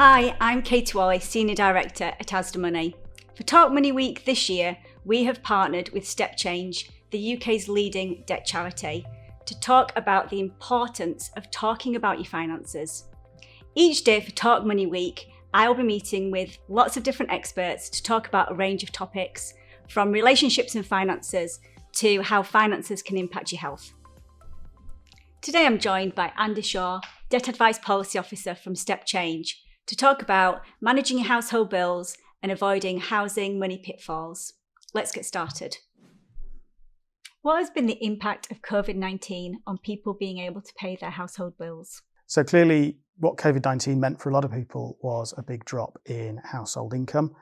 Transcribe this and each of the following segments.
Hi, I'm Katie Walley, Senior Director at Asda Money. For Talk Money Week this year, we have partnered with StepChange, the UK's leading debt charity, to talk about the importance of talking about your finances. Each day for Talk Money Week, I'll be meeting with lots of different experts to talk about a range of topics, from relationships and finances to how finances can impact your health. Today I'm joined by Andy Shaw, Debt Advice Policy Officer from StepChange, to talk about managing your household bills and avoiding housing money pitfalls. Let's get started. What has been the impact of COVID-19 on people being able to pay their household bills? So clearly what COVID-19 meant for a lot of people was a big drop in household income.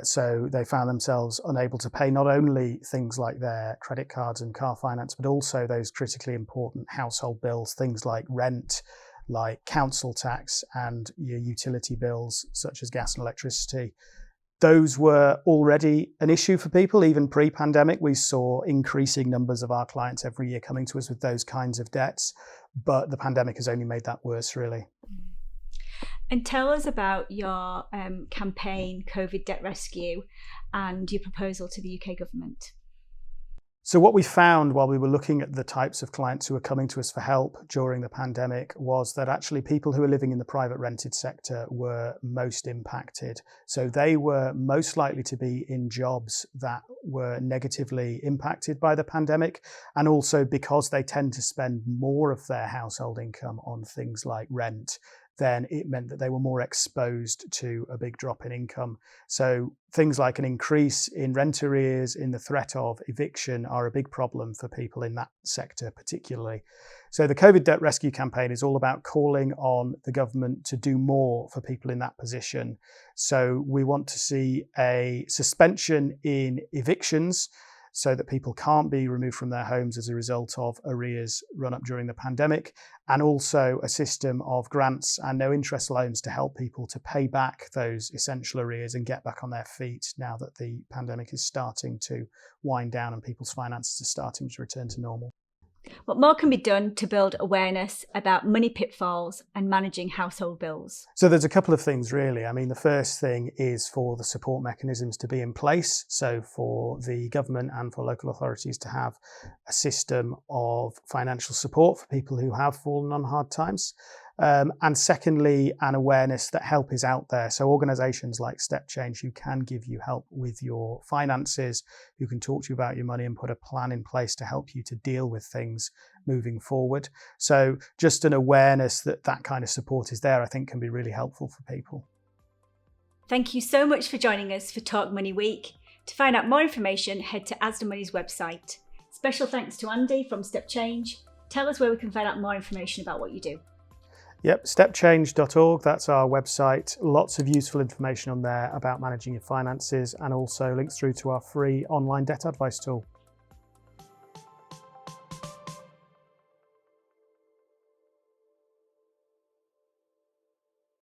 So they found themselves unable to pay not only things like their credit cards and car finance, but also those critically important household bills, things like rent, like council tax and your utility bills such as gas and electricity. Those were already an issue for people. Even pre-pandemic, we saw increasing numbers of our clients every year coming to us with those kinds of debts, but the pandemic has only made that worse, really. And tell us about your campaign, COVID Debt Rescue, and your proposal to the UK government. So what we found while we were looking at the types of clients who were coming to us for help during the pandemic was that actually people who are living in the private rented sector were most impacted. So they were most likely to be in jobs that were negatively impacted by the pandemic. And also because they tend to spend more of their household income on things like rent, then it meant that they were more exposed to a big drop in income. So things like an increase in rent arrears, in the threat of eviction are a big problem for people in that sector particularly. So the COVID Debt Rescue campaign is all about calling on the government to do more for people in that position. So we want to see a suspension in evictions so that people can't be removed from their homes as a result of arrears run up during the pandemic, and also a system of grants and no interest loans to help people to pay back those essential arrears and get back on their feet now that the pandemic is starting to wind down and people's finances are starting to return to normal. What more can be done to build awareness about money pitfalls and managing household bills? So there's a couple of things really. I mean, the first thing is for the support mechanisms to be in place. So for the government and for local authorities to have a system of financial support for people who have fallen on hard times. And secondly, an awareness that help is out there. So organisations like StepChange, who can give you help with your finances, who can talk to you about your money and put a plan in place to help you to deal with things moving forward. So just an awareness that that kind of support is there, I think can be really helpful for people. Thank you so much for joining us for Talk Money Week. To find out more information, head to Asda Money's website. Special thanks to Andy from StepChange. Tell us where we can find out more information about what you do. Yep, stepchange.org, that's our website. Lots of useful information on there about managing your finances and also links through to our free online debt advice tool.